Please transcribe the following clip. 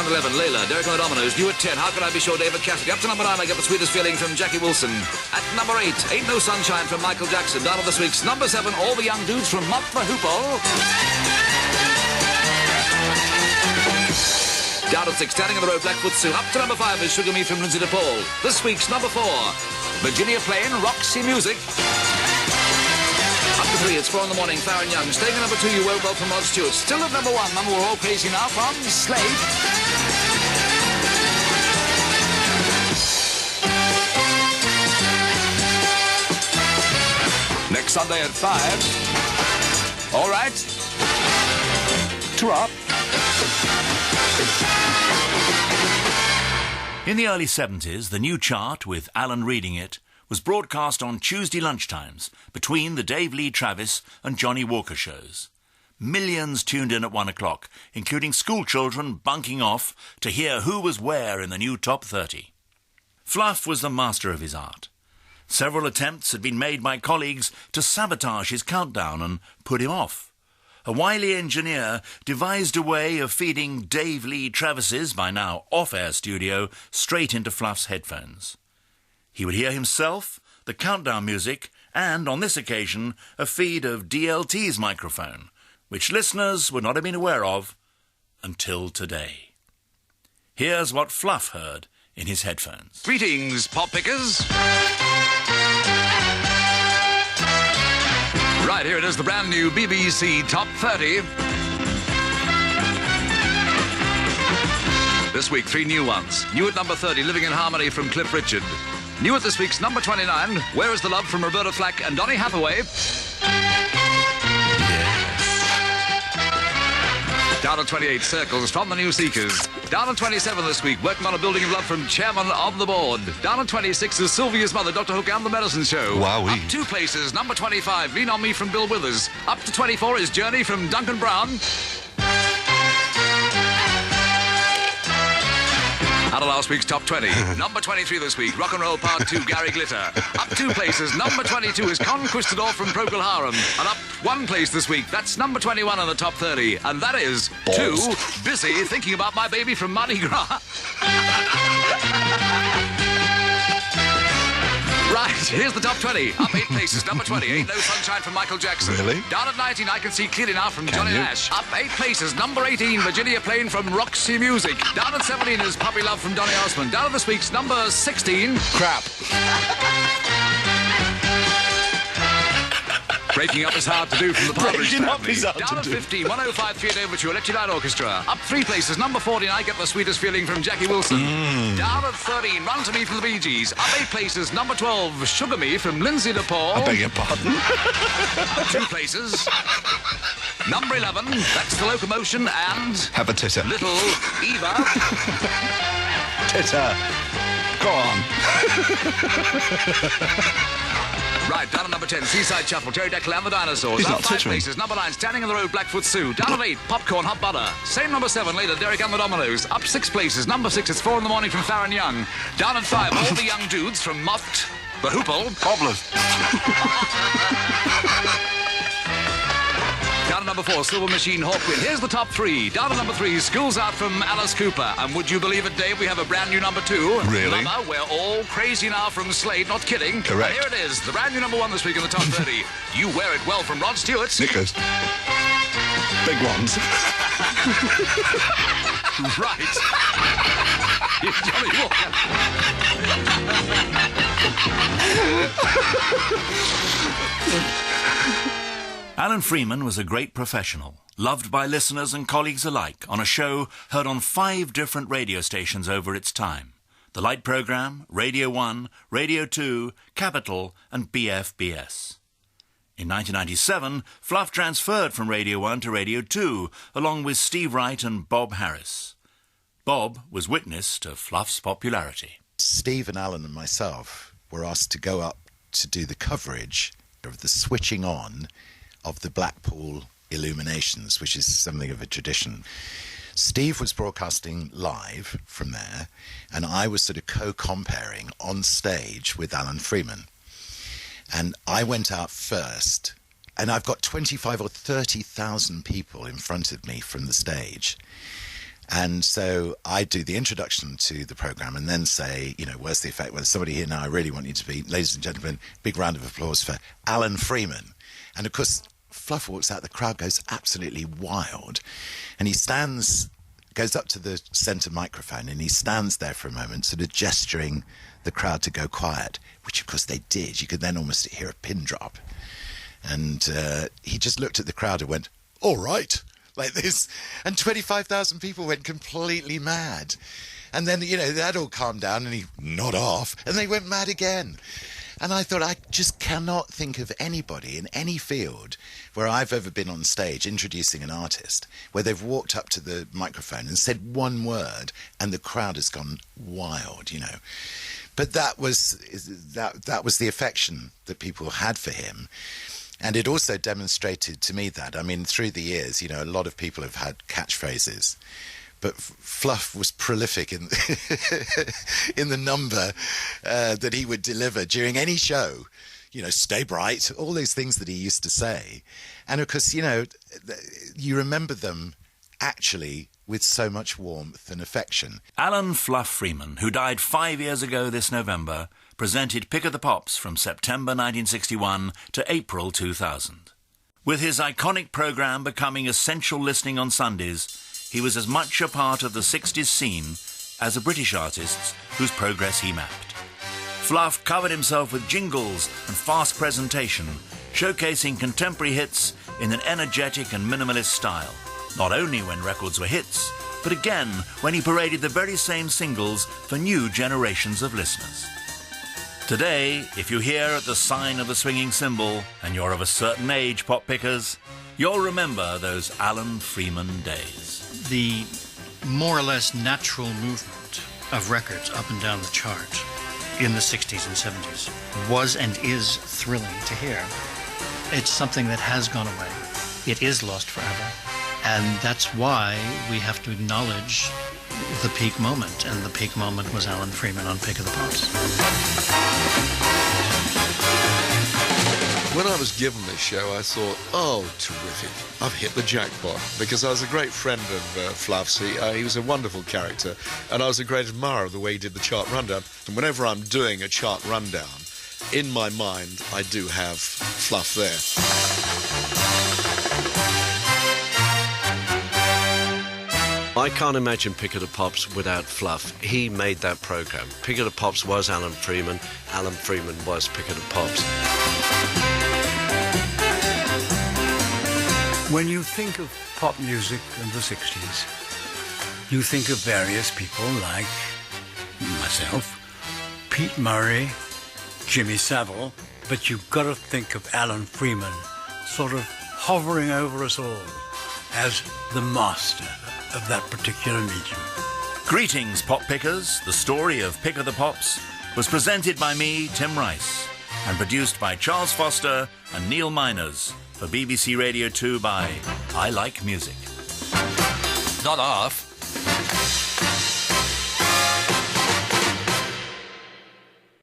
number 11, Layla, Derek on the Dominoes. New at 10, How Can I Be Sure, David Cassidy. Up to number 9, I Get the Sweetest Feeling from Jackie Wilson. At number 8, Ain't No Sunshine from Michael Jackson. Down to this week's number 7, All the Young Dudes from Mutt the Hoople. Down at 6, Standing on the Road, Blackfoot Sue. Up to number 5 is Sugar Me from Lindsay DePaul. This week's number 4, Virginia Plain, Roxy Music. Up to 3, it's 4 in the morning, Farron Young. Staying at number 2, You Won't Well from Rod Stewart. Still at number 1, Mama We're All Crazy Now from Slade. Next Sunday at 5. All right. 2 up. In the early 70s, the new chart, with Alan reading it, was broadcast on Tuesday lunchtimes between the Dave Lee Travis and Johnny Walker shows. Millions tuned in at 1 o'clock, including school children bunking off to hear who was where in the new Top 30. Fluff was the master of his art. Several attempts had been made by colleagues to sabotage his countdown and put him off. A wily engineer devised a way of feeding Dave Lee Travis's, by now off-air studio, straight into Fluff's headphones. He would hear himself, the countdown music, and, on this occasion, a feed of DLT's microphone, which listeners would not have been aware of until today. Here's what Fluff heard in his headphones. Greetings, pop pickers. Right, here it is, the brand new BBC Top 30. This week, 3 new ones. New at number 30, Living in Harmony from Cliff Richard. New at this week's number 29, Where is the Love from Roberta, Flack and Donny Hathaway. Down at 28, Circles from the New Seekers. Down at 27 this week, Working on a Building of Love from Chairman of the Board. Down at 26 is Sylvia's Mother, Dr. Hook and the Medicine Show. Wowee. Up 2 places, number 25, Lean on Me from Bill Withers. Up to 24 is Journey from Duncan Brown. Out of last week's Top 20. Number 23 this week, Rock and Roll Part 2, Gary Glitter. Up 2 places, number 22 is Conquistador from Procol Harum. And up 1 place this week, that's number 21 in the Top 30. And that is Too Busy Thinking About My Baby from Mardi Gras. Right, here's the Top 20. Up 8 places, number 20, Ain't No Sunshine from Michael Jackson. Really? Down at 19, I Can See Clearly Now from Johnny you? Nash. Up 8 places, number 18, Virginia Plain from Roxy Music. Down at 17 is Puppy Love from Donny Osmond. Down at this week's number 16... Crap. Breaking Up is Hard to Do from the Partridge Breaking Up Family. is Hard to Down at Do. 15, 105 Theatre Overture, Electric Light Orchestra. Up 3 places, number 14, I Get the Sweetest Feeling from Jackie Wilson. Down at 13, Run to Me from the Bee Gees. Up 8 places, number 12, Sugar Me from Lindsay DePaul. I beg your pardon. Up 2 places, number 11, That's the Locomotion and... Have a titter. Little Eva. Titter. Go on. Right, down at number 10, Seaside Shuffle, Jerry Declan and the Dinosaurs. He's Up not 5 tittering. places, number 9, Standing on the Road, Blackfoot Sue. Down at 8, Popcorn, Hot Butter. Same number 7, later, Derek and the Dominoes. Up 6 places, number 6, it's 4 in the morning from Farron Young. Down at 5, All the Young Dudes from Mutt the Hoople. Cobblers. Down at number 4, Silver Machine Hawkwind. Here's the top 3. Down at number 3, School's Out from Alice Cooper. And would you believe it, Dave, we have a brand new number 2. Really? Mama, We're All Crazy Now from Slade. Not kidding. Correct. And here it is, the brand new number 1 this week in the top 30. You Wear It Well from Rod Stewart. Knickers. Big ones. Right. It's Johnny Walker. Alan Freeman was a great professional, loved by listeners and colleagues alike, on a show heard on 5 different radio stations over its time. The Light Programme, Radio 1, Radio 2, Capital and BFBS. In 1997, Fluff transferred from Radio 1 to Radio 2, along with Steve Wright and Bob Harris. Bob was witness to Fluff's popularity. Steve and Alan and myself were asked to go up to do the coverage of the switching on of the Blackpool illuminations, which is something of a tradition. Steve was broadcasting live from there, and I was sort of co-comparing on stage with Alan Freeman. And I went out first, and I've got 25 or 30,000 people in front of me from the stage. And so I do the introduction to the programme and then say, where's the effect? Well, there's somebody here now I really want you to be. Ladies and gentlemen, big round of applause for Alan Freeman. And of course, Fluff walks out, the crowd goes absolutely wild. And he goes up to the centre microphone and he stands there for a moment, sort of gesturing the crowd to go quiet, which of course they did. You could then almost hear a pin drop. And he just looked at the crowd and went, all right, like this. And 25,000 people went completely mad. And then, that all calmed down and he nod off and they went mad again. And I thought, I just cannot think of anybody in any field where I've ever been on stage introducing an artist where they've walked up to the microphone and said one word and the crowd has gone wild, But that was the affection that people had for him. And it also demonstrated to me that, through the years, a lot of people have had catchphrases. But Fluff was prolific in in the number that he would deliver during any show. Stay bright, all those things that he used to say. And of course, you remember them actually with so much warmth and affection. Alan Fluff Freeman, who died 5 years ago this November, presented Pick of the Pops from September 1961 to April 2000. With his iconic programme becoming essential listening on Sundays, he was as much a part of the 60s scene as the British artists whose progress he mapped. Fluff covered himself with jingles and fast presentation, showcasing contemporary hits in an energetic and minimalist style, not only when records were hits, but again when he paraded the very same singles for new generations of listeners. Today, if you hear at the sign of the swinging cymbal, and you're of a certain age, pop pickers, you'll remember those Alan Freeman days. The more or less natural movement of records up and down the chart in the 60s and 70s was and is thrilling to hear. It's something that has gone away. It is lost forever. And that's why we have to acknowledge the peak moment, and the peak moment was Alan Freeman on Pick of the Pops. When I was given this show, I thought, oh, terrific. I've hit the jackpot, because I was a great friend of Fluff's. He was a wonderful character, and I was a great admirer of the way he did the chart rundown. And whenever I'm doing a chart rundown, in my mind, I do have Fluff there. I can't imagine Pick of the Pops without Fluff. He made that programme. Pick of the Pops was Alan Freeman. Alan Freeman was Pick of the Pops. When you think of pop music in the 60s, you think of various people like myself, Pete Murray, Jimmy Savile, but you've got to think of Alan Freeman sort of hovering over us all as the master of that particular medium. Greetings, pop pickers. The story of Pick of the Pops was presented by me, Tim Rice, and produced by Charles Foster and Neil Miners for BBC Radio 2 by I Like Music. Not off.